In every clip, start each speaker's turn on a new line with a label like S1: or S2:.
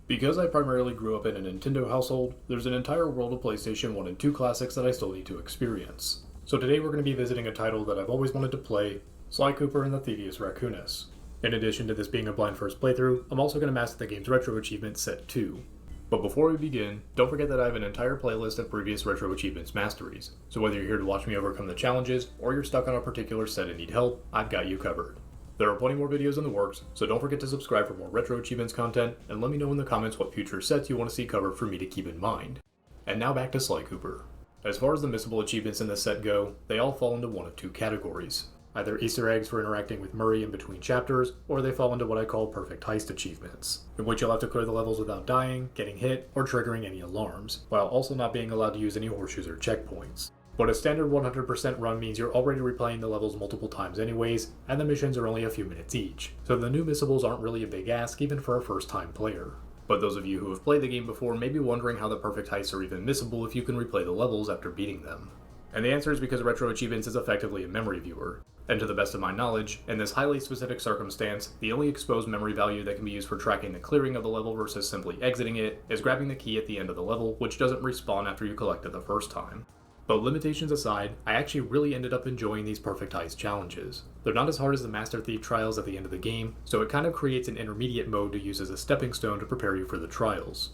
S1: Because I primarily grew up in a Nintendo household, there's an entire world of PlayStation 1 and 2 classics that I still need to experience. So today we're going to be visiting a title that I've always wanted to play, Sly Cooper and the Thievius Raccoonus. In addition to this being a blind first playthrough, I'm also going to master the game's retro achievement set 2. But before we begin, don't forget that I have an entire playlist of previous retro achievements masteries, so whether you're here to watch me overcome the challenges, or you're stuck on a particular set and need help, I've got you covered. There are plenty more videos in the works, so don't forget to subscribe for more retro achievements content, and let me know in the comments what future sets you want to see covered for me to keep in mind. And now back to Sly Cooper. As far as the missable achievements in this set go, they all fall into one of two categories. Either Easter eggs for interacting with Murray in between chapters, or they fall into what I call perfect heist achievements, in which you'll have to clear the levels without dying, getting hit, or triggering any alarms, while also not being allowed to use any horseshoes or checkpoints. But a standard 100% run means you're already replaying the levels multiple times anyways, and the missions are only a few minutes each, so the new missables aren't really a big ask even for a first time player. But those of you who have played the game before may be wondering how the perfect heists are even missable if you can replay the levels after beating them. And the answer is because Retro Achievements is effectively a memory viewer. And to the best of my knowledge, in this highly specific circumstance, the only exposed memory value that can be used for tracking the clearing of the level versus simply exiting it is grabbing the key at the end of the level, which doesn't respawn after you collect it the first time. But limitations aside, I actually really ended up enjoying these perfect heist challenges. They're not as hard as the Master Thief trials at the end of the game, so it kind of creates an intermediate mode to use as a stepping stone to prepare you for the trials.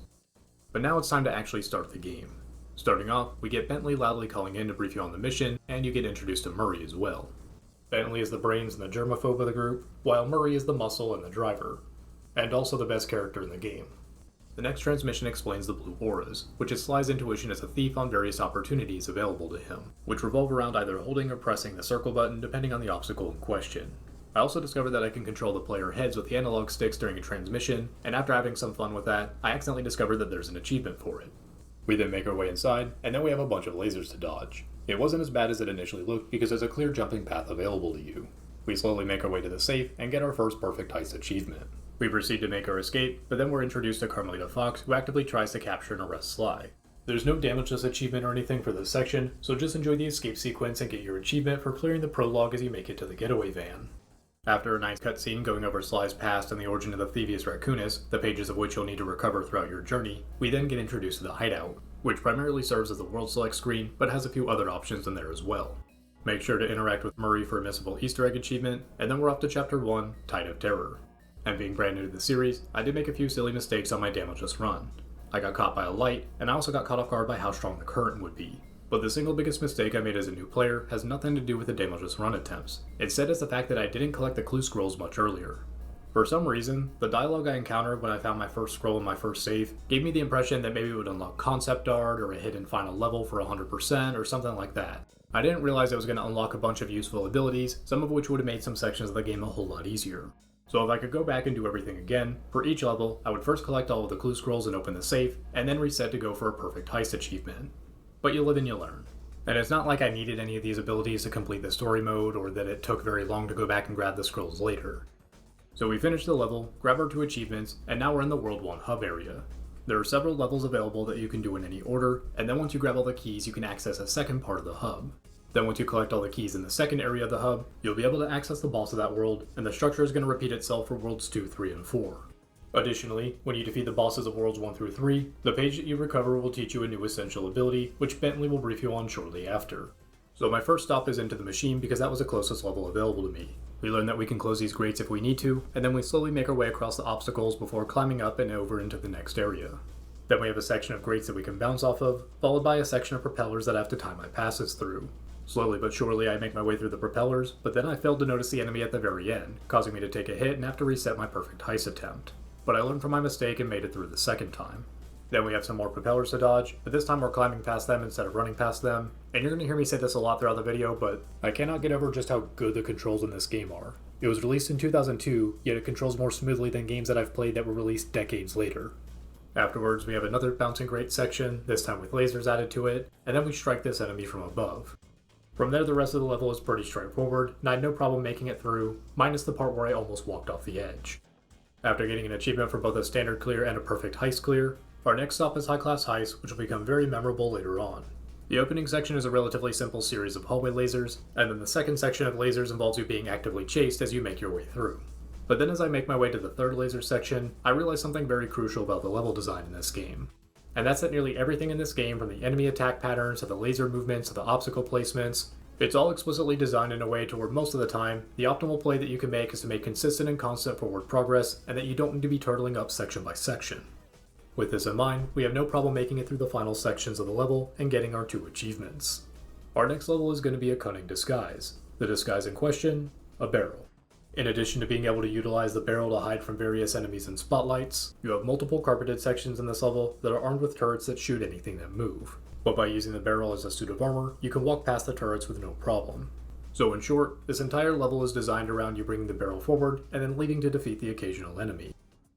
S1: But now it's time to actually start the game. Starting off, we get Bentley loudly calling in to brief you on the mission, and you get introduced to Murray as well. Bentley is the brains and the germaphobe of the group, while Murray is the muscle and the driver, and also the best character in the game. The next transmission explains the blue auras, which is Sly's intuition as a thief on various opportunities available to him, which revolve around either holding or pressing the circle button depending on the obstacle in question. I also discovered that I can control the player heads with the analog sticks during a transmission, and after having some fun with that, I accidentally discovered that there's an achievement for it. We then make our way inside, and then we have a bunch of lasers to dodge. It wasn't as bad as it initially looked because there's a clear jumping path available to you. We slowly make our way to the safe and get our first perfect heist achievement. We proceed to make our escape, but then we're introduced to Carmelita Fox, who actively tries to capture and arrest Sly. There's no damageless achievement or anything for this section, so just enjoy the escape sequence and get your achievement for clearing the prologue as you make it to the getaway van. After a nice cutscene going over Sly's past and the origin of the Thievius Raccoonus, the pages of which you'll need to recover throughout your journey, we then get introduced to the hideout, which primarily serves as the world select screen, but has a few other options in there as well. Make sure to interact with Murray for a missable Easter egg achievement, and then we're off to Chapter 1, Tide of Terror. And being brand new to the series, I did make a few silly mistakes on my damageless run. I got caught by a light, and I also got caught off guard by how strong the current would be. But the single biggest mistake I made as a new player has nothing to do with the damageless run attempts. Instead, it's the fact that I didn't collect the clue scrolls much earlier. For some reason, the dialogue I encountered when I found my first scroll in my first save gave me the impression that maybe it would unlock concept art or a hidden final level for 100% or something like that. I didn't realize I was going to unlock a bunch of useful abilities, some of which would have made some sections of the game a whole lot easier. So if I could go back and do everything again, for each level, I would first collect all of the clue scrolls and open the safe, and then reset to go for a perfect heist achievement. But you live and you learn. And it's not like I needed any of these abilities to complete the story mode, or that it took very long to go back and grab the scrolls later. So we finished the level, grab our 2 achievements, and now we're in the World 1 hub area. There are several levels available that you can do in any order, and then once you grab all the keys, you can access a second part of the hub. Then once you collect all the keys in the second area of the hub, you'll be able to access the boss of that world, and the structure is going to repeat itself for Worlds 2, 3, and 4. Additionally, when you defeat the bosses of Worlds 1 through 3, the page that you recover will teach you a new essential ability, which Bentley will brief you on shortly after. So my first stop is into the machine because that was the closest level available to me. We learn that we can close these grates if we need to, and then we slowly make our way across the obstacles before climbing up and over into the next area. Then we have a section of grates that we can bounce off of, followed by a section of propellers that I have to time my passes through. Slowly but surely I make my way through the propellers, but then I failed to notice the enemy at the very end, causing me to take a hit and have to reset my perfect heist attempt. But I learned from my mistake and made it through the second time. Then we have some more propellers to dodge, but this time we're climbing past them instead of running past them. And you're going to hear me say this a lot throughout the video, but I cannot get over just how good the controls in this game are. It was released in 2002, yet it controls more smoothly than games that I've played that were released decades later. Afterwards, we have another bouncing grate section, this time with lasers added to it, and then we strike this enemy from above. From there, the rest of the level is pretty straightforward, and I had no problem making it through, minus the part where I almost walked off the edge. After getting an achievement for both a standard clear and a perfect heist clear, our next stop is High Class Heist, which will become very memorable later on. The opening section is a relatively simple series of hallway lasers, and then the second section of lasers involves you being actively chased as you make your way through. But then as I make my way to the third laser section, I realize something very crucial about the level design in this game. And that's that nearly everything in this game, from the enemy attack patterns to the laser movements to the obstacle placements, it's all explicitly designed in a way to where most of the time, the optimal play that you can make is to make consistent and constant forward progress, and that you don't need to be turtling up section by section. With this in mind, we have no problem making it through the final sections of the level and getting our 2 achievements. Our next level is going to be a Cunning Disguise. The disguise in question, a barrel. In addition to being able to utilize the barrel to hide from various enemies and spotlights, you have multiple carpeted sections in this level that are armed with turrets that shoot anything that move. But by using the barrel as a suit of armor, you can walk past the turrets with no problem. So in short, this entire level is designed around you bringing the barrel forward and then leaving to defeat the occasional enemy.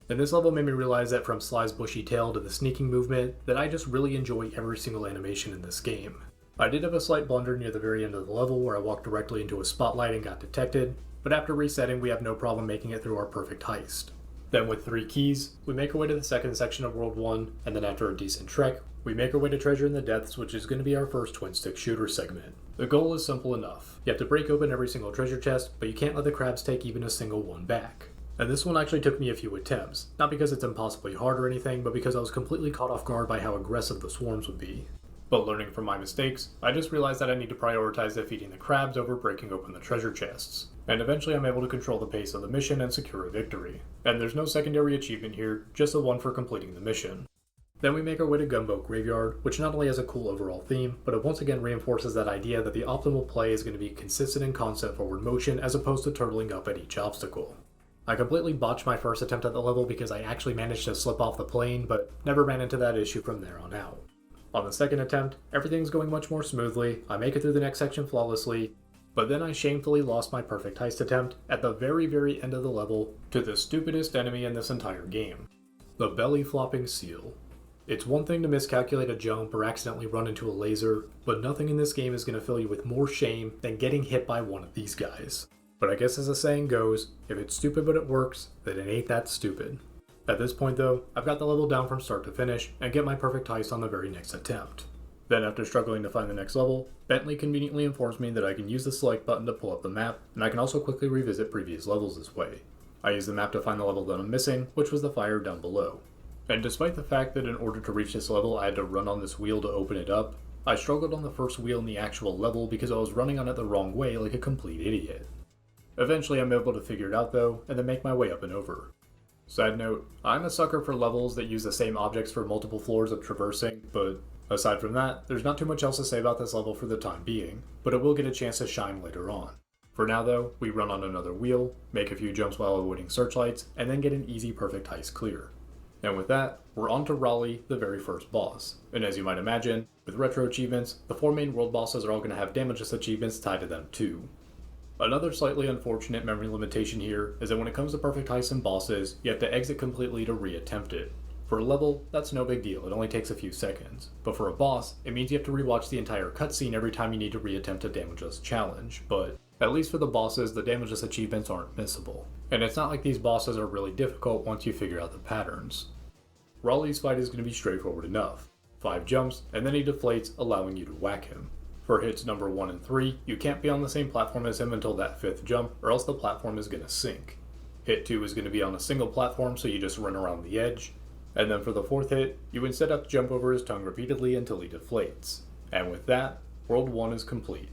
S1: And this level made me realize that from Sly's bushy tail to the sneaking movement, that I just really enjoy every single animation in this game. I did have a slight blunder near the very end of the level where I walked directly into a spotlight and got detected, but after resetting we have no problem making it through our perfect heist. Then with 3 keys, we make our way to the second section of World 1, and then after a decent trek, we make our way to Treasure in the Depths, which is going to be our first twin-stick shooter segment. The goal is simple enough. You have to break open every single treasure chest, but you can't let the crabs take even a single one back. And this one actually took me a few attempts, not because it's impossibly hard or anything, but because I was completely caught off guard by how aggressive the swarms would be. But learning from my mistakes, I just realized that I need to prioritize defeating the crabs over breaking open the treasure chests. And eventually I'm able to control the pace of the mission and secure a victory. And there's no secondary achievement here, just the one for completing the mission. Then we make our way to Gunboat Graveyard, which not only has a cool overall theme, but it once again reinforces that idea that the optimal play is going to be consistent and constant forward motion as opposed to turtling up at each obstacle. I completely botched my first attempt at the level because I actually managed to slip off the plane, but never ran into that issue from there on out. On the second attempt, everything's going much more smoothly, I make it through the next section flawlessly, but then I shamefully lost my perfect heist attempt at the very end of the level to the stupidest enemy in this entire game, the belly-flopping seal. It's one thing to miscalculate a jump or accidentally run into a laser, but nothing in this game is going to fill you with more shame than getting hit by one of these guys. But I guess as the saying goes, if it's stupid but it works, then it ain't that stupid. At this point though, I've got the level down from start to finish and get my perfect heist on the very next attempt. Then after struggling to find the next level, Bentley conveniently informs me that I can use the select button to pull up the map, and I can also quickly revisit previous levels this way. I use the map to find the level that I'm missing, which was the fire down below. And despite the fact that in order to reach this level I had to run on this wheel to open it up, I struggled on the first wheel in the actual level because I was running on it the wrong way like a complete idiot. Eventually I'm able to figure it out though, and then make my way up and over. Side note, I'm a sucker for levels that use the same objects for multiple floors of traversing, but aside from that, there's not too much else to say about this level for the time being, but it will get a chance to shine later on. For now though, we run on another wheel, make a few jumps while avoiding searchlights, and then get an easy perfect heist clear. And with that, we're on to Raleigh, the very first boss. And as you might imagine, with retro achievements, the 4 main world bosses are all going to have damageless achievements tied to them too. Another slightly unfortunate memory limitation here is that when it comes to perfect heists and bosses, you have to exit completely to re-attempt it. For a level, that's no big deal, it only takes a few seconds. But for a boss, it means you have to rewatch the entire cutscene every time you need to re-attempt a damageless challenge, but at least for the bosses, the damageless achievements aren't missable. And it's not like these bosses are really difficult once you figure out the patterns. Raleigh's fight is going to be straightforward enough. 5 jumps, and then he deflates, allowing you to whack him. For hits number 1 and 3, you can't be on the same platform as him until that 5th jump, or else the platform is going to sink. Hit 2 is going to be on a single platform, so you just run around the edge. And then for the 4th hit, you instead have to jump over his tongue repeatedly until he deflates. And with that, World 1 is complete.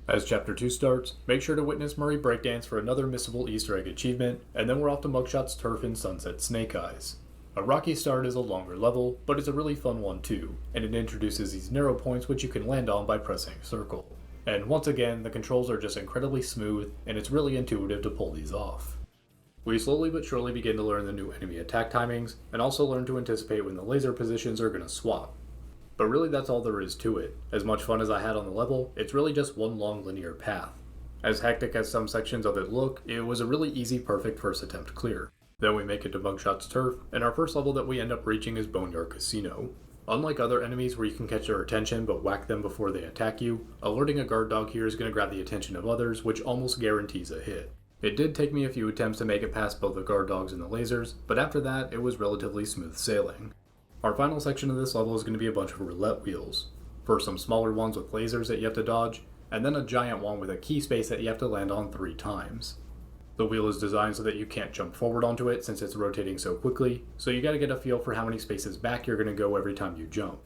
S1: As Chapter 2 starts, make sure to witness Murray breakdance for another missable Easter egg achievement, and then we're off to Muggshot's turf in Sunset Snake Eyes. A rocky start is a longer level, but it's a really fun one too, and it introduces these narrow points which you can land on by pressing circle. And once again, the controls are just incredibly smooth, and it's really intuitive to pull these off. We slowly but surely begin to learn the new enemy attack timings, and also learn to anticipate when the laser positions are going to swap. But really that's all there is to it. As much fun as I had on the level, it's really just one long linear path. As hectic as some sections of it look, it was a really easy perfect first attempt clear. Then we make it to Muggshot's turf, and our first level that we end up reaching is Boneyard Casino. Unlike other enemies where you can catch their attention but whack them before they attack you, alerting a guard dog here is going to grab the attention of others, which almost guarantees a hit. It did take me a few attempts to make it past both the guard dogs and the lasers, but after that it was relatively smooth sailing. Our final section of this level is going to be a bunch of roulette wheels. First some smaller ones with lasers that you have to dodge, and then a giant one with a key space that you have to land on 3 times. The wheel is designed so that you can't jump forward onto it since it's rotating so quickly, so you gotta get a feel for how many spaces back you're gonna go every time you jump.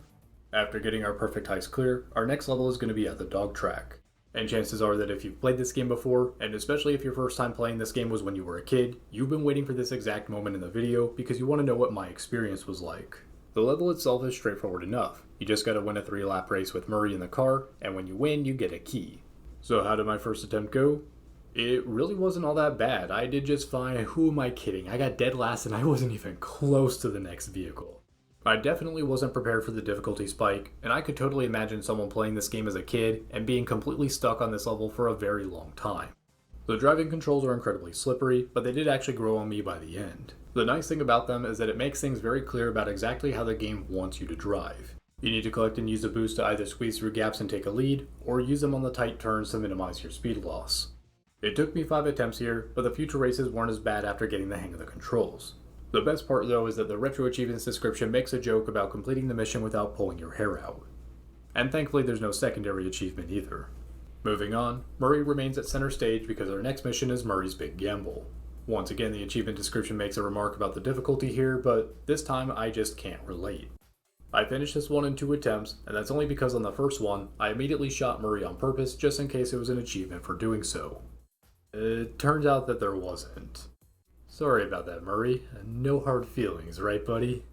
S1: After getting our perfect heist clear, our next level is gonna be at the dog track. And chances are that if you've played this game before, and especially if your first time playing this game was when you were a kid, you've been waiting for this exact moment in the video because you want to know what my experience was like. The level itself is straightforward enough. You just gotta win a 3-lap race with Murray in the car, and when you win, you get a key. So how did my first attempt go? It really wasn't all that bad. I did just fine. Who am I kidding? I got dead last and I wasn't even close to the next vehicle. I definitely wasn't prepared for the difficulty spike, and I could totally imagine someone playing this game as a kid and being completely stuck on this level for a very long time. The driving controls are incredibly slippery, but they did actually grow on me by the end. The nice thing about them is that it makes things very clear about exactly how the game wants you to drive. You need to collect and use the boost to either squeeze through gaps and take a lead, or use them on the tight turns to minimize your speed loss. It took me 5 attempts here, but the future races weren't as bad after getting the hang of the controls. The best part though is that the retro achievements description makes a joke about completing the mission without pulling your hair out. And thankfully there's no secondary achievement either. Moving on, Murray remains at center stage because our next mission is Murray's Big Gamble. Once again, the achievement description makes a remark about the difficulty here, but this time I just can't relate. I finished this one in 2 attempts, and that's only because on the first one, I immediately shot Murray on purpose just in case it was an achievement for doing so. It turns out that there wasn't. Sorry about that, Murray. No hard feelings, right, buddy?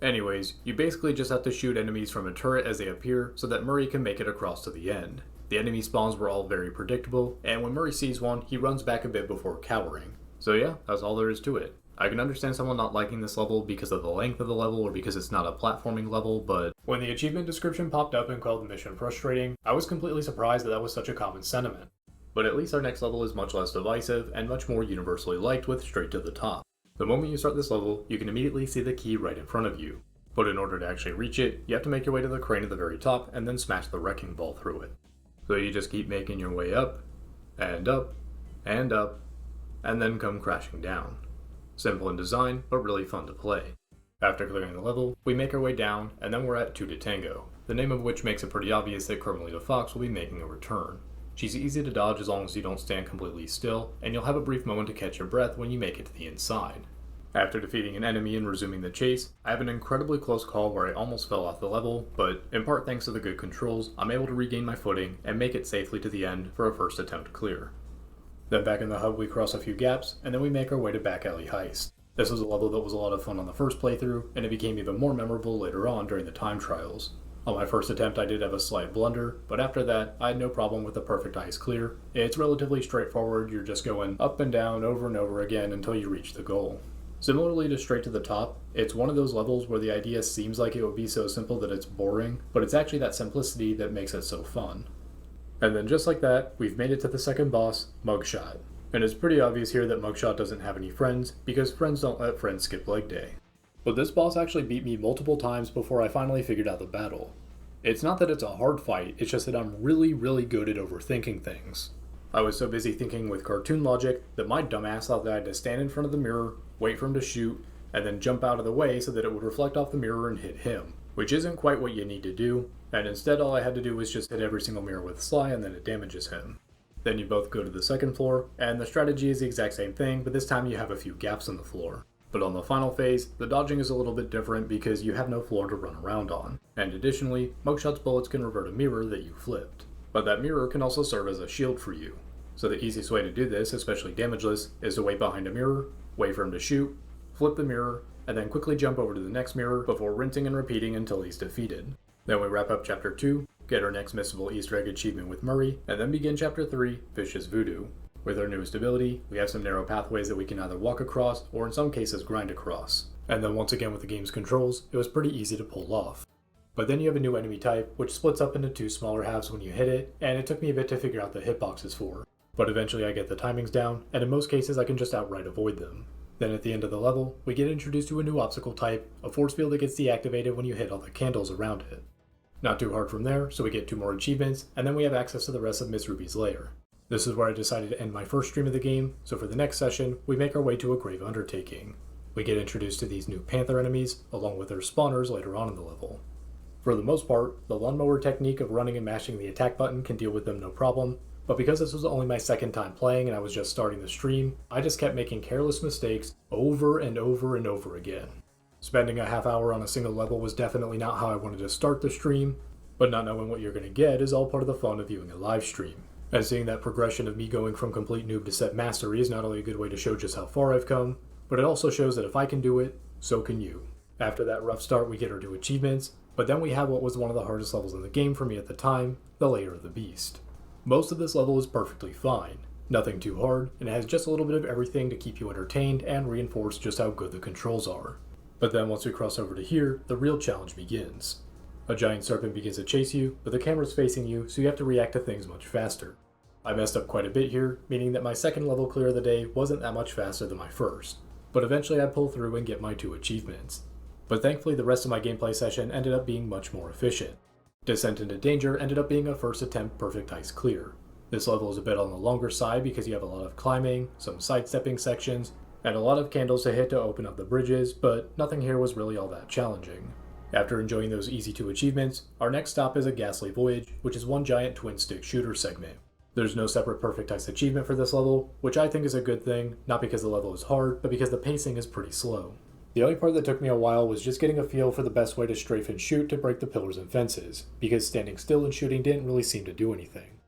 S1: Anyways, you basically just have to shoot enemies from a turret as they appear so that Murray can make it across to the end. The enemy spawns were all very predictable, and when Murray sees one, he runs back a bit before cowering. So yeah, that's all there is to it. I can understand someone not liking this level because of the length of the level or because it's not a platforming level, but when the achievement description popped up and called the mission frustrating, I was completely surprised that that was such a common sentiment. But at least our next level is much less divisive and much more universally liked with straight to the top. The moment you start this level, you can immediately see the key right in front of you. But in order to actually reach it, you have to make your way to the crane at the very top and then smash the wrecking ball through it. So you just keep making your way up, and up, and up, and then come crashing down. Simple in design, but really fun to play. After clearing the level, we make our way down, and then we're at 2 to Tango, the name of which makes it pretty obvious that Carmelita Fox will be making a return. She's easy to dodge as long as you don't stand completely still, and you'll have a brief moment to catch your breath when you make it to the inside. After defeating an enemy and resuming the chase, I have an incredibly close call where I almost fell off the level, but in part thanks to the good controls, I'm able to regain my footing and make it safely to the end for a first attempt clear. Then back in the hub we cross a few gaps, and then we make our way to Back Alley Heist. This was a level that was a lot of fun on the first playthrough, and it became even more memorable later on during the time trials. On my first attempt I did have a slight blunder, but after that I had no problem with the perfect heist clear. It's relatively straightforward, you're just going up and down over and over again until you reach the goal. Similarly to Straight to the Top, it's one of those levels where the idea seems like it would be so simple that it's boring, but it's actually that simplicity that makes it so fun. And then just like that, we've made it to the second boss, Muggshot. And it's pretty obvious here that Muggshot doesn't have any friends, because friends don't let friends skip leg day. But this boss actually beat me multiple times before I finally figured out the battle. It's not that it's a hard fight, it's just that I'm really good at overthinking things. I was so busy thinking with cartoon logic that my dumbass thought that I had to stand in front of the mirror, wait for him to shoot, and then jump out of the way so that it would reflect off the mirror and hit him. Which isn't quite what you need to do, and instead all I had to do was just hit every single mirror with Sly and then it damages him. Then you both go to the second floor, and the strategy is the exact same thing, but this time you have a few gaps in the floor. But on the final phase, the dodging is a little bit different because you have no floor to run around on. And additionally, Muggshot's bullets can revert a mirror that you flipped. But that mirror can also serve as a shield for you. So the easiest way to do this, especially damageless, is to wait behind a mirror, wait for him to shoot, flip the mirror, and then quickly jump over to the next mirror before rinsing and repeating until he's defeated. Then we wrap up Chapter 2, get our next missable Easter egg achievement with Murray, and then begin Chapter 3, Vicious Voodoo. With our newest ability, we have some narrow pathways that we can either walk across, or in some cases grind across. And then once again with the game's controls, it was pretty easy to pull off. But then you have a new enemy type, which splits up into 2 smaller halves when you hit it, and it took me a bit to figure out the hitboxes for. But eventually I get the timings down, and in most cases I can just outright avoid them. Then at the end of the level, we get introduced to a new obstacle type, a force field that gets deactivated when you hit all the candles around it. Not too hard from there, so we get 2 more achievements, and then we have access to the rest of Miss Ruby's lair. This is where I decided to end my first stream of the game, so for the next session, we make our way to a Grave Undertaking. We get introduced to these new Panther enemies, along with their spawners later on in the level. For the most part, the lawnmower technique of running and mashing the attack button can deal with them no problem, but because this was only my second time playing and I was just starting the stream, I just kept making careless mistakes over and over and over again. Spending a half hour on a single level was definitely not how I wanted to start the stream, but not knowing what you're going to get is all part of the fun of viewing a live stream. And seeing that progression of me going from complete noob to set mastery is not only a good way to show just how far I've come, but it also shows that if I can do it, so can you. After that rough start, we get our 2 achievements, but then we have what was one of the hardest levels in the game for me at the time, the Lair of the Beast. Most of this level is perfectly fine, nothing too hard, and it has just a little bit of everything to keep you entertained and reinforce just how good the controls are. But then once we cross over to here, the real challenge begins. A giant serpent begins to chase you, but the camera's facing you, so you have to react to things much faster. I messed up quite a bit here, meaning that my second level clear of the day wasn't that much faster than my first, but eventually I pull through and get my 2 achievements. But thankfully the rest of my gameplay session ended up being much more efficient. Descent into Danger ended up being a first attempt perfect heist clear. This level is a bit on the longer side because you have a lot of climbing, some sidestepping sections, and a lot of candles to hit to open up the bridges, but nothing here was really all that challenging. After enjoying those easy 2 achievements, our next stop is a Ghastly Voyage, which is one giant twin-stick shooter segment. There's no separate perfect heist achievement for this level, which I think is a good thing, not because the level is hard, but because the pacing is pretty slow. The only part that took me a while was just getting a feel for the best way to strafe and shoot to break the pillars and fences, because standing still and shooting didn't really seem to do anything.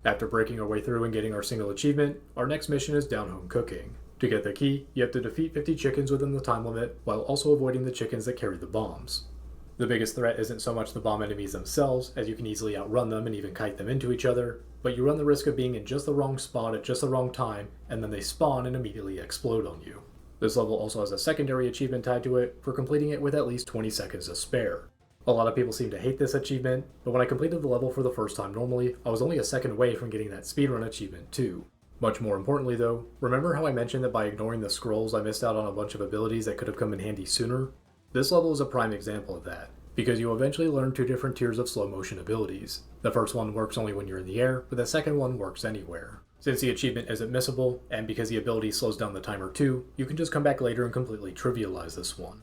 S1: After breaking our way through and getting our single achievement, our next mission is down home cooking. To get the key, you have to defeat 50 chickens within the time limit, while also avoiding the chickens that carry the bombs. The biggest threat isn't so much the bomb enemies themselves, as you can easily outrun them and even kite them into each other, but you run the risk of being in just the wrong spot at just the wrong time, and then they spawn and immediately explode on you. This level also has a secondary achievement tied to it for completing it with at least 20 seconds to spare. A lot of people seem to hate this achievement, but when I completed the level for the first time normally, I was only a second away from getting that speedrun achievement too. Much more importantly though, remember how I mentioned that by ignoring the scrolls I missed out on a bunch of abilities that could have come in handy sooner? This level is a prime example of that, because you eventually learn 2 different tiers of slow motion abilities. The first one works only when you're in the air, but the second one works anywhere. Since the achievement isn't missable, and because the ability slows down the timer too, you can just come back later and completely trivialize this one.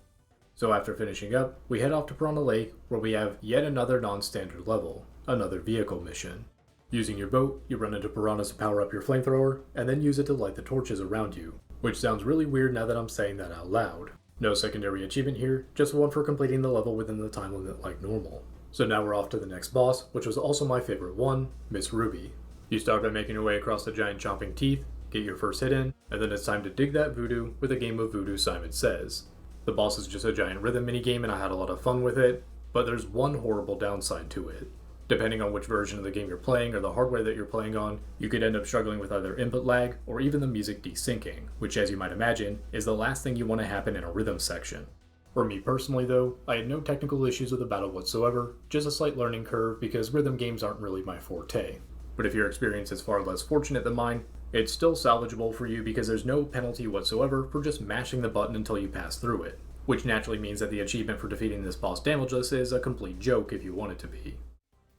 S1: So after finishing up, we head off to Piranha Lake, where we have yet another non-standard level, another vehicle mission. Using your boat, you run into piranhas to power up your flamethrower, and then use it to light the torches around you, which sounds really weird now that I'm saying that out loud. No secondary achievement here, just one for completing the level within the time limit like normal. So now we're off to the next boss, which was also my favorite one, Miss Ruby. You start by making your way across the giant chomping teeth, get your first hit in, and then it's time to dig that voodoo with a game of Voodoo Simon Says. The boss is just a giant rhythm minigame and I had a lot of fun with it, but there's one horrible downside to it. Depending on which version of the game you're playing or the hardware that you're playing on, you could end up struggling with either input lag or even the music desyncing, which as you might imagine, is the last thing you want to happen in a rhythm section. For me personally though, I had no technical issues with the battle whatsoever, just a slight learning curve because rhythm games aren't really my forte. But if your experience is far less fortunate than mine, it's still salvageable for you because there's no penalty whatsoever for just mashing the button until you pass through it, which naturally means that the achievement for defeating this boss damageless is a complete joke if you want it to be.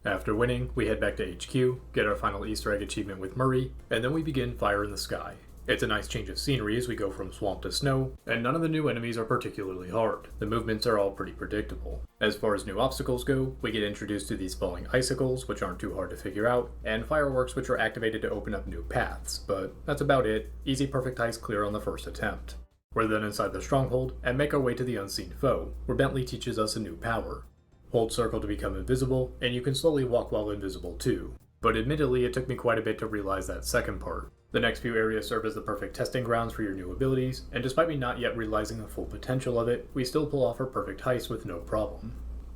S1: After winning, we head back to HQ, get our final Easter egg achievement with Murray, and then we begin Fire in the Sky. It's a nice change of scenery as we go from swamp to snow, and none of the new enemies are particularly hard. The movements are all pretty predictable. As far as new obstacles go, we get introduced to these falling icicles, which aren't too hard to figure out, and fireworks which are activated to open up new paths, but that's about it. Easy perfect heist clear on the first attempt. We're then inside the stronghold, and make our way to the unseen foe, where Bentley teaches us a new power. Hold circle to become invisible, and you can slowly walk while invisible too. But admittedly, it took me quite a bit to realize that second part. The next few areas serve as the perfect testing grounds for your new abilities, and despite me not yet realizing the full potential of it, we still pull off our perfect heist with no problem.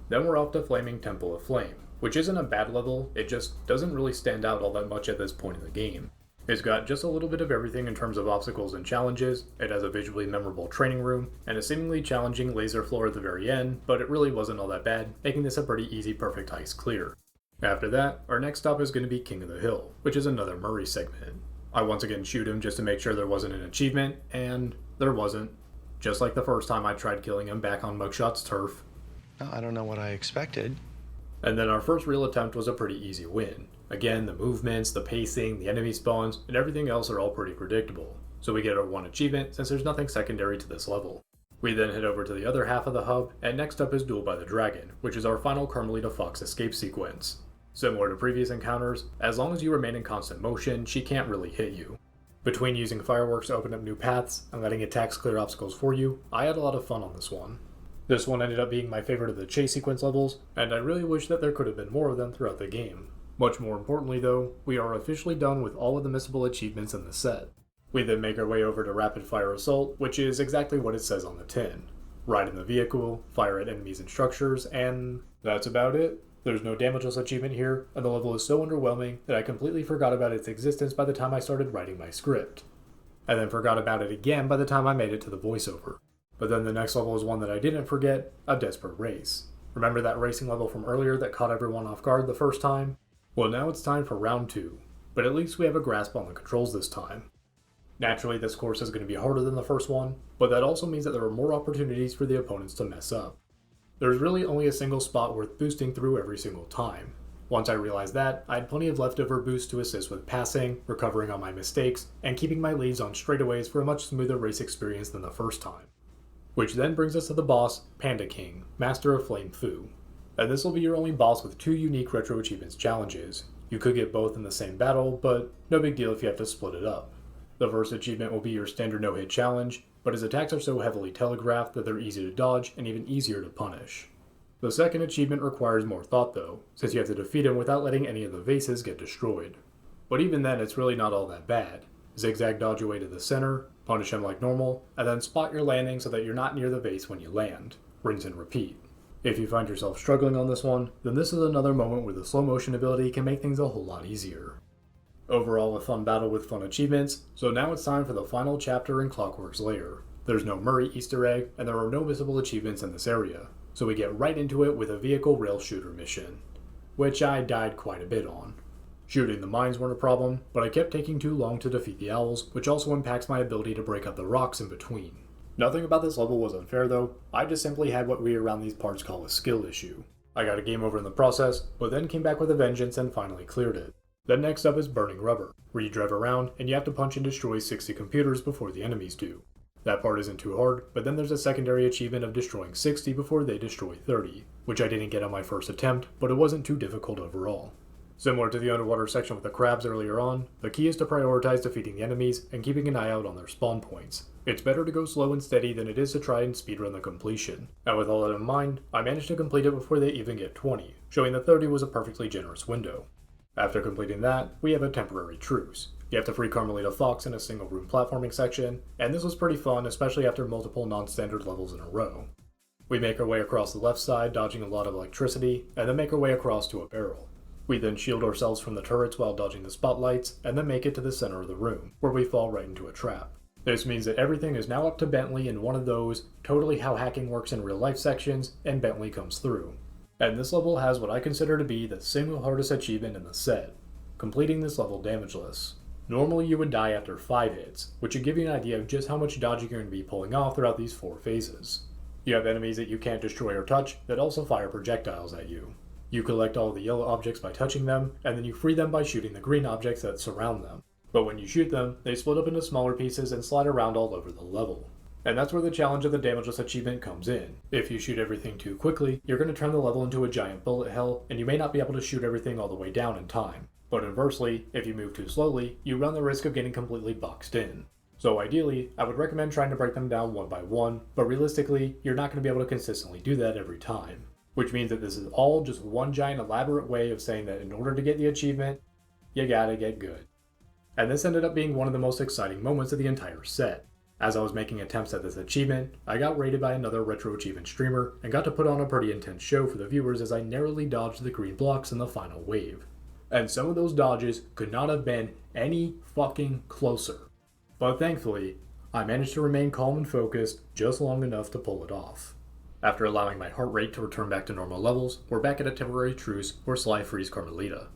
S1: Then we're off to Flaming Temple of Flame, which isn't a bad level, it just doesn't really stand out all that much at this point in the game. It's got just a little bit of everything in terms of obstacles and challenges, it has a visually memorable training room, and a seemingly challenging laser floor at the very end, but it really wasn't all that bad, making this a pretty easy perfect heist clear. After that, our next stop is going to be King of the Hill, which is another Murray segment. I once again shoot him just to make sure there wasn't an achievement, and there wasn't. Just like the first time I tried killing him back on Muggshot's turf.
S2: I don't know what I expected.
S1: And then our first real attempt was a pretty easy win. Again, the movements, the pacing, the enemy spawns, and everything else are all pretty predictable. So we get our one achievement since there's nothing secondary to this level. We then head over to the other half of the hub, and next up is Duel by the Dragon, which is our final Carmelita Fox escape sequence. Similar to previous encounters, as long as you remain in constant motion, she can't really hit you. Between using fireworks to open up new paths and letting attacks clear obstacles for you, I had a lot of fun on this one. This one ended up being my favorite of the chase sequence levels, and I really wish that there could have been more of them throughout the game. Much more importantly though, we are officially done with all of the missable achievements in the set. We then make our way over to Rapid Fire Assault, which is exactly what it says on the tin. Ride in the vehicle, fire at enemies and structures, and that's about it. There's no damageless achievement here, and the level is so underwhelming that I completely forgot about its existence by the time I started writing my script. I then forgot about it again by the time I made it to the voiceover. But then the next level is one that I didn't forget, a desperate race. Remember that racing level from earlier that caught everyone off guard the first time? Well, now it's time for round 2, but at least we have a grasp on the controls this time. Naturally, this course is going to be harder than the first one, but that also means that there are more opportunities for the opponents to mess up. There's really only a single spot worth boosting through every single time. Once I realized that, I had plenty of leftover boosts to assist with passing, recovering on my mistakes, and keeping my leads on straightaways for a much smoother race experience than the first time. Which then brings us to the boss, Panda King, Master of Flame Fu. And this will be your only boss with 2 unique retro achievements challenges. You could get both in the same battle, but no big deal if you have to split it up. The first achievement will be your standard no-hit challenge, but his attacks are so heavily telegraphed that they're easy to dodge and even easier to punish. The second achievement requires more thought though, since you have to defeat him without letting any of the vases get destroyed. But even then, it's really not all that bad. Zigzag dodge your way to the center, punish him like normal, and then spot your landing so that you're not near the vase when you land. Rinse and repeat. If you find yourself struggling on this one, then this is another moment where the slow motion ability can make things a whole lot easier. Overall, a fun battle with fun achievements, so now it's time for the final chapter in Clockwerk's Lair. There's no Murray Easter egg, and there are no missable achievements in this area, so we get right into it with a vehicle rail shooter mission, which I died quite a bit on. Shooting the mines weren't a problem, but I kept taking too long to defeat the owls, which also impacts my ability to break up the rocks in between. Nothing about this level was unfair though, I just simply had what we around these parts call a skill issue. I got a game over in the process, but then came back with a vengeance and finally cleared it. Then next up is Burning Rubber, where you drive around and you have to punch and destroy 60 computers before the enemies do. That part isn't too hard, but then there's a secondary achievement of destroying 60 before they destroy 30, which I didn't get on my first attempt, but it wasn't too difficult overall. Similar to the underwater section with the crabs earlier on, the key is to prioritize defeating the enemies and keeping an eye out on their spawn points. It's better to go slow and steady than it is to try and speedrun the completion. And with all that in mind, I managed to complete it before they even get 20, showing that 30 was a perfectly generous window. After completing that, we have a temporary truce. You have to free Carmelita Fox in a single room platforming section, and this was pretty fun, especially after multiple non-standard levels in a row. We make our way across the left side, dodging a lot of electricity, and then make our way across to a barrel. We then shield ourselves from the turrets while dodging the spotlights, and then make it to the center of the room, where we fall right into a trap. This means that everything is now up to Bentley in one of those totally how hacking works in real life sections, and Bentley comes through. And this level has what I consider to be the single hardest achievement in the set, completing this level damageless. Normally you would die after 5 hits, which should give you an idea of just how much dodging you're going to be pulling off throughout these 4 phases. You have enemies that you can't destroy or touch that also fire projectiles at you. You collect all the yellow objects by touching them, and then you free them by shooting the green objects that surround them. But when you shoot them, they split up into smaller pieces and slide around all over the level. And that's where the challenge of the damageless achievement comes in. If you shoot everything too quickly, you're going to turn the level into a giant bullet hell, and you may not be able to shoot everything all the way down in time. But inversely, if you move too slowly, you run the risk of getting completely boxed in. So ideally, I would recommend trying to break them down one by one, but realistically, you're not going to be able to consistently do that every time. Which means that this is all just one giant elaborate way of saying that in order to get the achievement, you gotta get good. And this ended up being one of the most exciting moments of the entire set. As I was making attempts at this achievement, I got raided by another retro achievement streamer and got to put on a pretty intense show for the viewers as I narrowly dodged the green blocks in the final wave. And some of those dodges could not have been any fucking closer. But thankfully, I managed to remain calm and focused just long enough to pull it off. After allowing my heart rate to return back to normal levels, we're back at a temporary truce where Sly frees Carmelita.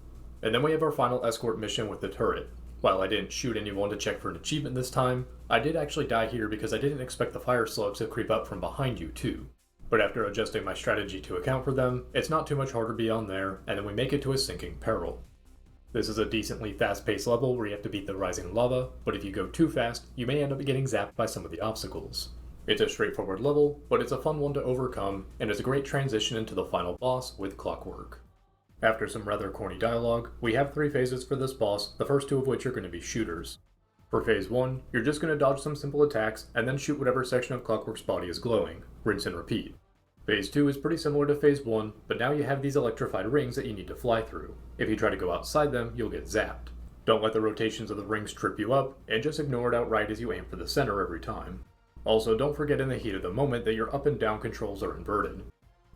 S1: And then we have our final escort mission with the turret. While I didn't shoot anyone to check for an achievement this time, I did actually die here because I didn't expect the fire slugs to creep up from behind you too. But after adjusting my strategy to account for them, it's not too much harder beyond there, and then we make it to a sinking Peril. This is a decently fast-paced level where you have to beat the rising lava, but if you go too fast, you may end up getting zapped by some of the obstacles. It's a straightforward level, but it's a fun one to overcome, and it's a great transition into the final boss with Clockwerk. After some rather corny dialogue, we have 3 phases for this boss, the first 2 of which are going to be shooters. For phase 1, you're just going to dodge some simple attacks and then shoot whatever section of Clockwerk's body is glowing, rinse and repeat. Phase 2 is pretty similar to phase 1, but now you have these electrified rings that you need to fly through. If you try to go outside them, you'll get zapped. Don't let the rotations of the rings trip you up, and just ignore it outright as you aim for the center every time. Also, don't forget in the heat of the moment that your up and down controls are inverted.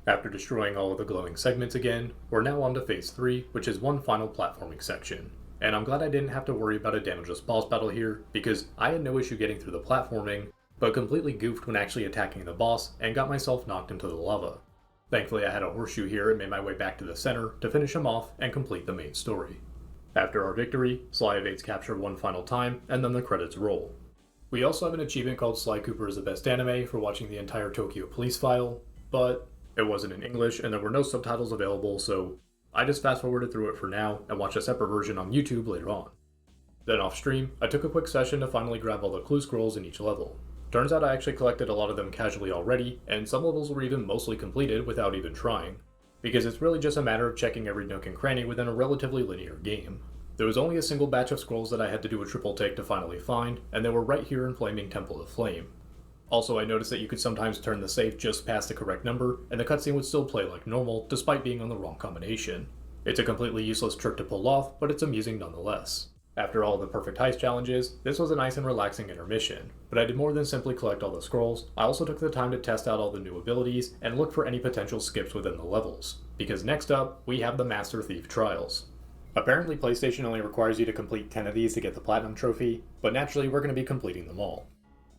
S1: After destroying all of the glowing segments again, we're now on to phase 3, which is one final platforming section. And I'm glad I didn't have to worry about a damageless boss battle here, because I had no issue getting through the platforming, but completely goofed when actually attacking the boss and got myself knocked into the lava. Thankfully I had a horseshoe here and made my way back to the center to finish him off and complete the main story. After our victory, Sly evades capture one final time, and then the credits roll. We also have an achievement called Sly Cooper is the best anime for watching the entire Tokyo Police file, but it wasn't in English and there were no subtitles available, so I just fast forwarded through it for now and watched a separate version on YouTube later on. Then off stream, I took a quick session to finally grab all the clue scrolls in each level. Turns out I actually collected a lot of them casually already, and some levels were even mostly completed without even trying, because it's really just a matter of checking every nook and cranny within a relatively linear game. There was only a single batch of scrolls that I had to do a triple take to finally find, and they were right here in Flaming Temple of Flame. Also, I noticed that you could sometimes turn the safe just past the correct number, and the cutscene would still play like normal, despite being on the wrong combination. It's a completely useless trick to pull off, but it's amusing nonetheless. After all the perfect heist challenges, this was a nice and relaxing intermission, but I did more than simply collect all the scrolls. I also took the time to test out all the new abilities and look for any potential skips within the levels, because next up, we have the Master Thief Trials. Apparently PlayStation only requires you to complete 10 of these to get the Platinum Trophy, but naturally we're going to be completing them all.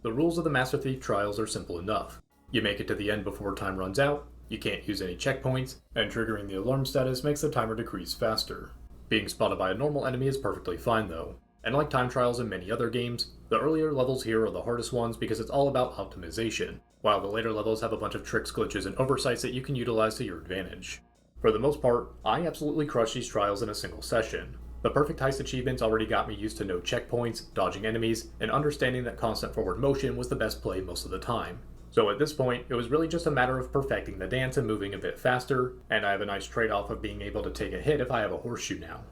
S1: The rules of the Master Thief Trials are simple enough. You make it to the end before time runs out, you can't use any checkpoints, and triggering the alarm status makes the timer decrease faster. Being spotted by a normal enemy is perfectly fine though, and like time trials in many other games, the earlier levels here are the hardest ones because it's all about optimization, while the later levels have a bunch of tricks, glitches, and oversights that you can utilize to your advantage. For the most part, I absolutely crushed these trials in a single session. The perfect heist achievements already got me used to no checkpoints, dodging enemies, and understanding that constant forward motion was the best play most of the time. So at this point, it was really just a matter of perfecting the dance and moving a bit faster, and I have a nice trade-off of being able to take a hit if I have a horseshoe now.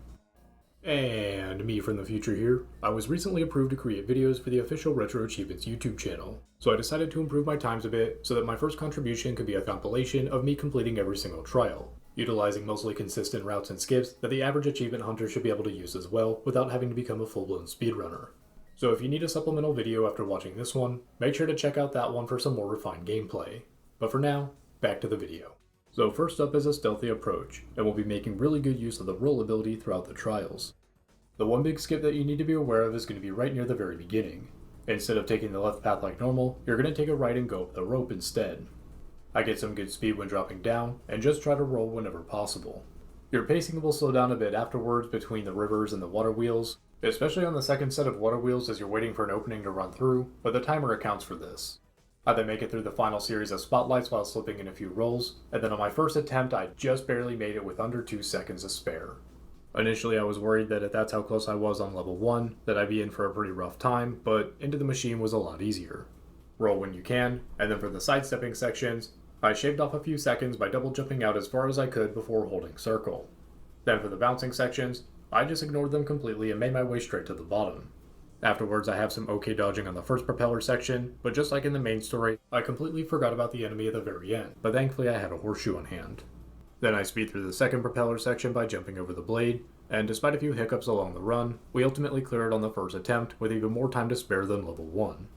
S1: And me from the future here. I was recently approved to create videos for the official Retro Achievements YouTube channel, so I decided to improve my times a bit so that my first contribution could be a compilation of me completing every single trial, utilizing mostly consistent routes and skips that the average achievement hunter should be able to use as well without having to become a full-blown speedrunner. So if you need a supplemental video after watching this one, make sure to check out that one for some more refined gameplay. But for now, back to the video. So first up is a stealthy approach, and we'll be making really good use of the roll ability throughout the trials. The one big skip that you need to be aware of is going to be right near the very beginning. Instead of taking the left path like normal, you're going to take a right and go up the rope instead. I get some good speed when dropping down, and just try to roll whenever possible. Your pacing will slow down a bit afterwards between the rivers and the water wheels, especially on the second set of water wheels as you're waiting for an opening to run through, but the timer accounts for this. I then make it through the final series of spotlights while slipping in a few rolls, and then on my first attempt I just barely made it with under 2 seconds to spare. Initially I was worried that if that's how close I was on level 1, that I'd be in for a pretty rough time, but Into the Machine was a lot easier. Roll when you can, and then for the sidestepping sections, I shaved off a few seconds by double jumping out as far as I could before holding circle. Then for the bouncing sections, I just ignored them completely and made my way straight to the bottom. Afterwards I have some okay dodging on the first propeller section, but just like in the main story, I completely forgot about the enemy at the very end, but thankfully I had a horseshoe on hand. Then I speed through the second propeller section by jumping over the blade, and despite a few hiccups along the run, we ultimately clear it on the first attempt with even more time to spare than level 1.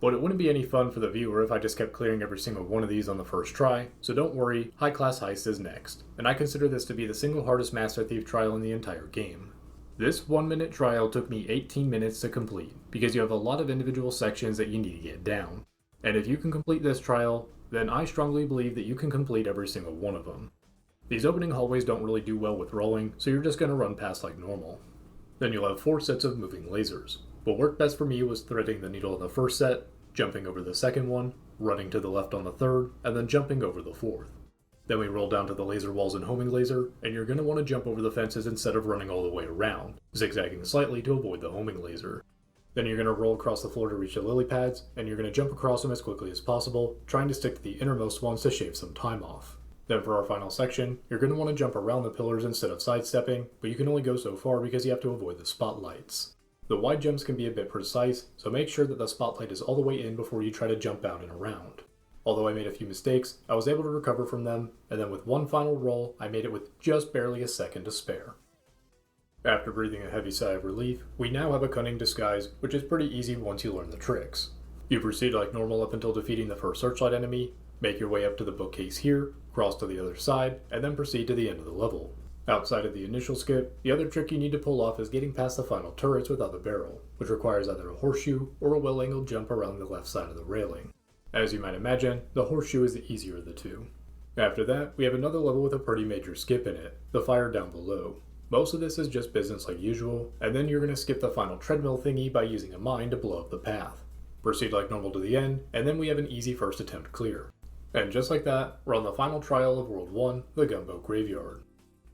S1: But it wouldn't be any fun for the viewer if I just kept clearing every single one of these on the first try, so don't worry, High Class Heist is next, and I consider this to be the single hardest Master Thief trial in the entire game. This 1-minute trial took me 18 minutes to complete, because you have a lot of individual sections that you need to get down. And if you can complete this trial, then I strongly believe that you can complete every single one of them. These opening hallways don't really do well with rolling, so you're just going to run past like normal. Then you'll have 4 sets of moving lasers. What worked best for me was threading the needle on the first set, jumping over the second one, running to the left on the third, and then jumping over the fourth. Then we roll down to the laser walls and homing laser, and you're going to want to jump over the fences instead of running all the way around, zigzagging slightly to avoid the homing laser. Then you're going to roll across the floor to reach the lily pads, and you're going to jump across them as quickly as possible, trying to stick to the innermost ones to shave some time off. Then for our final section, you're going to want to jump around the pillars instead of sidestepping, but you can only go so far because you have to avoid the spotlights. The wide jumps can be a bit precise, so make sure that the spotlight is all the way in before you try to jump out and around. Although I made a few mistakes, I was able to recover from them, and then with one final roll, I made it with just barely a second to spare. After breathing a heavy sigh of relief, we now have a Cunning Disguise, which is pretty easy once you learn the tricks. You proceed like normal up until defeating the first searchlight enemy, make your way up to the bookcase here, cross to the other side, and then proceed to the end of the level. Outside of the initial skip, the other trick you need to pull off is getting past the final turrets without the barrel, which requires either a horseshoe or a well-angled jump around the left side of the railing. As you might imagine, the horseshoe is the easier of the two. After that, we have another level with a pretty major skip in it, the fire down below. Most of this is just business like usual, and then you're going to skip the final treadmill thingy by using a mine to blow up the path. Proceed like normal to the end, and then we have an easy first attempt clear. And just like that, we're on the final trial of World 1, the Gunboat Graveyard.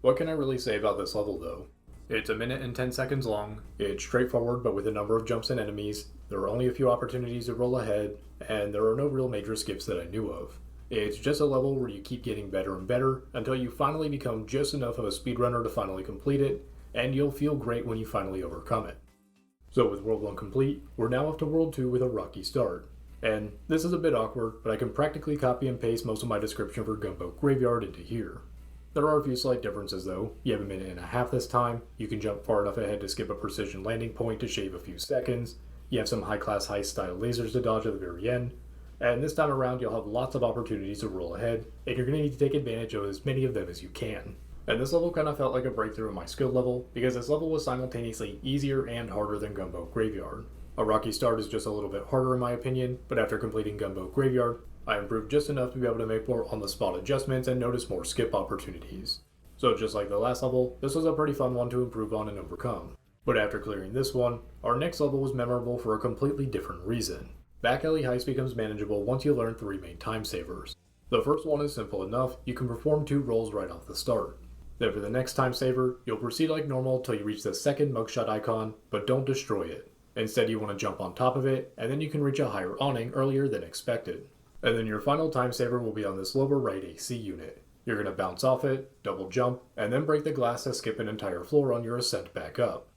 S1: What can I really say about this level though? It's 1 minute and 10 seconds long, it's straightforward but with a number of jumps and enemies, there are only a few opportunities to roll ahead, and there are no real major skips that I knew of. It's just a level where you keep getting better and better until you finally become just enough of a speedrunner to finally complete it, and you'll feel great when you finally overcome it. So with World 1 complete, we're now off to World 2 with a rocky start. And this is a bit awkward, but I can practically copy and paste most of my description for Gunboat Graveyard into here. There are a few slight differences though. You have 1.5 minutes this time, you can jump far enough ahead to skip a precision landing point to shave a few seconds, you have some high-class heist style lasers to dodge at the very end, and this time around you'll have lots of opportunities to roll ahead, and you're going to need to take advantage of as many of them as you can. And this level kind of felt like a breakthrough in my skill level, because this level was simultaneously easier and harder than Gunboat Graveyard. A rocky start is just a little bit harder in my opinion, but after completing Gunboat Graveyard, I improved just enough to be able to make more on-the-spot adjustments and notice more skip opportunities. So just like the last level, this was a pretty fun one to improve on and overcome. But after clearing this one, our next level was memorable for a completely different reason. Back alley heist becomes manageable once you learn 3 main time savers. The first one is simple enough, you can perform 2 rolls right off the start. Then for the next time saver, you'll proceed like normal till you reach the second Muggshot icon, but don't destroy it. Instead you want to jump on top of it, and then you can reach a higher awning earlier than expected. And then your final time saver will be on this lower right AC unit. You're going to bounce off it, double jump, and then break the glass to skip an entire floor on your ascent back up.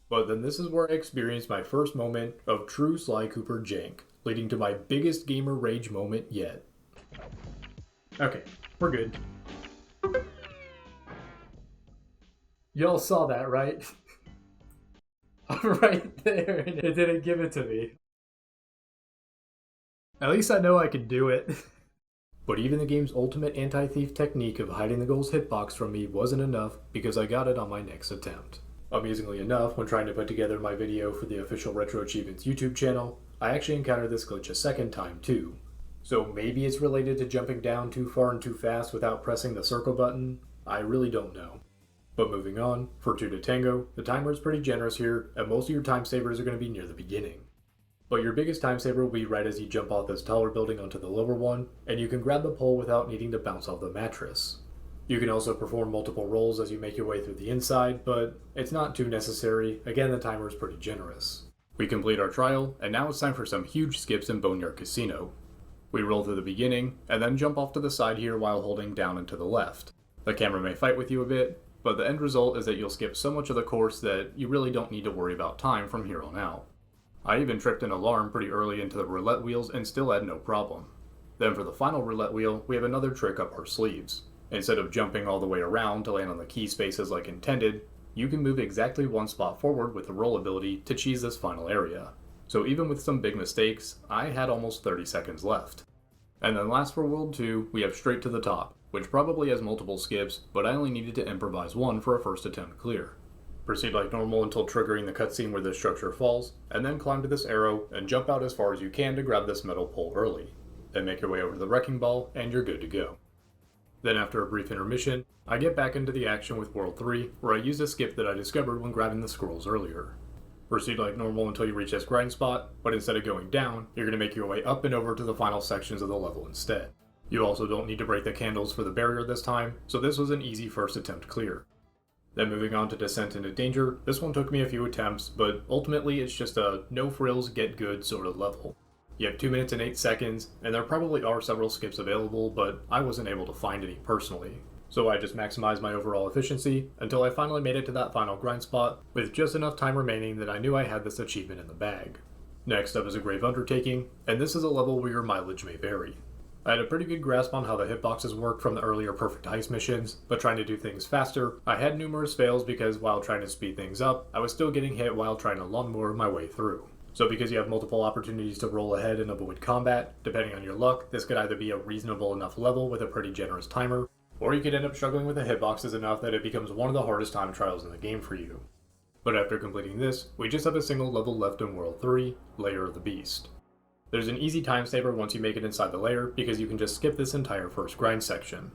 S1: But then this is where I experienced my first moment of true Sly Cooper jank, leading to my biggest gamer rage moment yet. Okay, we're good. Y'all saw that, right? Right there, and it didn't give it to me. At least I know I can do it. But even the game's ultimate anti-thief technique of hiding the goal's hitbox from me wasn't enough because I got it on my next attempt. Amusingly enough, when trying to put together my video for the official Retro Achievements YouTube channel, I actually encountered this glitch a second time too. So maybe it's related to jumping down too far and too fast without pressing the circle button? I really don't know. But moving on, for 2 to Tango, the timer is pretty generous here, and most of your time savers are going to be near the beginning. But your biggest time saver will be right as you jump off this taller building onto the lower one, and you can grab the pole without needing to bounce off the mattress. You can also perform multiple rolls as you make your way through the inside, but it's not too necessary. Again, the timer is pretty generous. We complete our trial, and now it's time for some huge skips in Boneyard Casino. We roll through the beginning, and then jump off to the side here while holding down and to the left. The camera may fight with you a bit, but the end result is that you'll skip so much of the course that you really don't need to worry about time from here on out. I even tripped an alarm pretty early into the roulette wheels and still had no problem. Then for the final roulette wheel, we have another trick up our sleeves. Instead of jumping all the way around to land on the key spaces like intended, you can move exactly one spot forward with the roll ability to cheese this final area. So even with some big mistakes, I had almost 30 seconds left. And then last for World 2, we have Straight to the Top, which probably has multiple skips, but I only needed to improvise one for a first attempt clear. Proceed like normal until triggering the cutscene where this structure falls, and then climb to this arrow and jump out as far as you can to grab this metal pole early. Then make your way over to the wrecking ball, and you're good to go. Then after a brief intermission, I get back into the action with World 3, where I use a skip that I discovered when grabbing the scrolls earlier. Proceed like normal until you reach this grind spot, but instead of going down, you're going to make your way up and over to the final sections of the level instead. You also don't need to break the candles for the barrier this time, so this was an easy first attempt clear. Then moving on to Descent into Danger, this one took me a few attempts, but ultimately it's just a no frills get good sort of level. You have 2 minutes and 8 seconds, and there probably are several skips available, but I wasn't able to find any personally. So I just maximized my overall efficiency until I finally made it to that final grind spot with just enough time remaining that I knew I had this achievement in the bag. Next up is a Grave Undertaking, and this is a level where your mileage may vary. I had a pretty good grasp on how the hitboxes worked from the earlier Perfect Heist missions, but trying to do things faster, I had numerous fails because while trying to speed things up, I was still getting hit while trying to lawnmower my way through. So because you have multiple opportunities to roll ahead and avoid combat, depending on your luck, this could either be a reasonable enough level with a pretty generous timer, or you could end up struggling with the hitboxes enough that it becomes one of the hardest time trials in the game for you. But after completing this, we just have a single level left in World 3, Lair of the Beast. There's an easy time saver once you make it inside the lair because you can just skip this entire first grind section.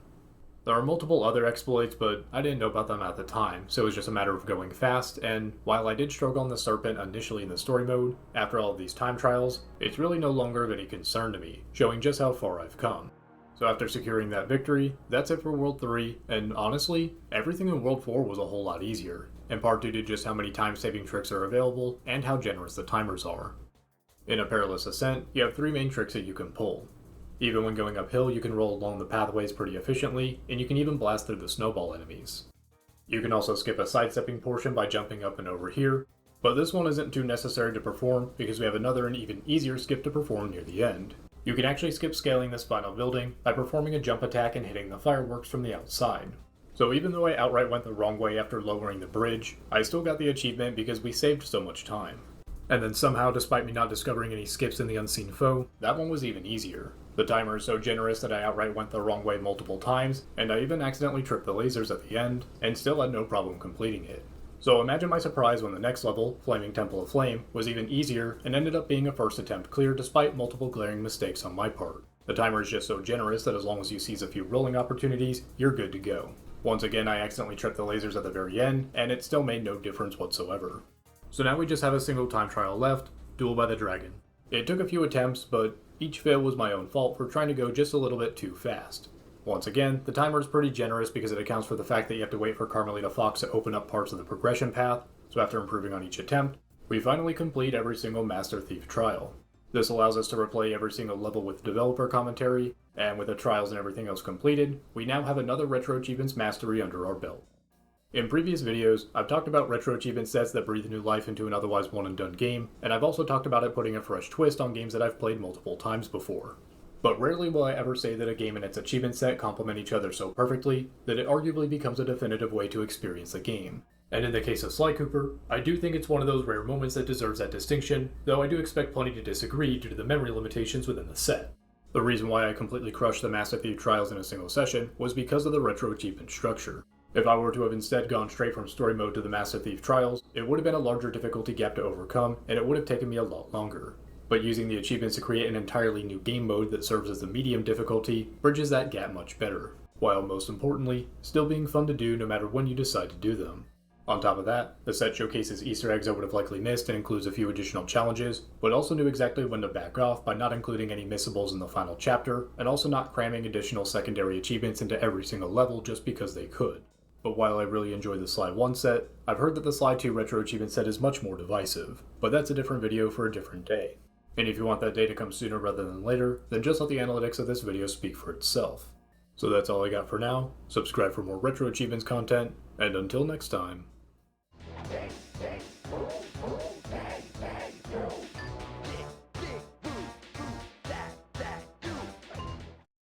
S1: There are multiple other exploits, but I didn't know about them at the time, so it was just a matter of going fast, and while I did struggle on the Serpent initially in the story mode, after all of these time trials, it's really no longer of any concern to me, showing just how far I've come. So after securing that victory, that's it for World 3, and honestly, everything in World 4 was a whole lot easier, in part due to just how many time-saving tricks are available and how generous the timers are. In a Perilous Ascent, you have 3 main tricks that you can pull. Even when going uphill, you can roll along the pathways pretty efficiently, and you can even blast through the snowball enemies. You can also skip a sidestepping portion by jumping up and over here, but this one isn't too necessary to perform because we have another and even easier skip to perform near the end. You can actually skip scaling this final building by performing a jump attack and hitting the fireworks from the outside. So even though I outright went the wrong way after lowering the bridge, I still got the achievement because we saved so much time. And then somehow, despite me not discovering any skips in the Unseen Foe, that one was even easier. The timer is so generous that I outright went the wrong way multiple times, and I even accidentally tripped the lasers at the end, and still had no problem completing it. So imagine my surprise when the next level, Flaming Temple of Flame, was even easier and ended up being a first attempt clear despite multiple glaring mistakes on my part. The timer is just so generous that as long as you seize a few rolling opportunities, you're good to go. Once again, I accidentally tripped the lasers at the very end, and it still made no difference whatsoever. So now we just have a single time trial left, Duel by the Dragon. It took a few attempts, but each fail was my own fault for trying to go just a little bit too fast. Once again, the timer is pretty generous because it accounts for the fact that you have to wait for Carmelita Fox to open up parts of the progression path, so after improving on each attempt, we finally complete every single Master Thief trial. This allows us to replay every single level with developer commentary, and with the trials and everything else completed, we now have another Retro Achievements Mastery under our belt. In previous videos, I've talked about Retro Achievement sets that breathe new life into an otherwise one-and-done game, and I've also talked about it putting a fresh twist on games that I've played multiple times before. But rarely will I ever say that a game and its achievement set complement each other so perfectly that it arguably becomes a definitive way to experience the game. And in the case of Sly Cooper, I do think it's one of those rare moments that deserves that distinction, though I do expect plenty to disagree due to the memory limitations within the set. The reason why I completely crushed the Master Thief trials in a single session was because of the Retro Achievement structure. If I were to have instead gone straight from story mode to the Master Thief trials, it would have been a larger difficulty gap to overcome, and it would have taken me a lot longer. But using the achievements to create an entirely new game mode that serves as the medium difficulty bridges that gap much better, while most importantly, still being fun to do no matter when you decide to do them. On top of that, the set showcases Easter eggs I would have likely missed and includes a few additional challenges, but also knew exactly when to back off by not including any missables in the final chapter, and also not cramming additional secondary achievements into every single level just because they could. But while I really enjoy the Sly 1 set, I've heard that the Sly 2 Retro Achievement set is much more divisive, but that's a different video for a different day. And if you want that day to come sooner rather than later, then just let the analytics of this video speak for itself. So that's all I got for now. Subscribe for more Retro Achievements content, and until next time.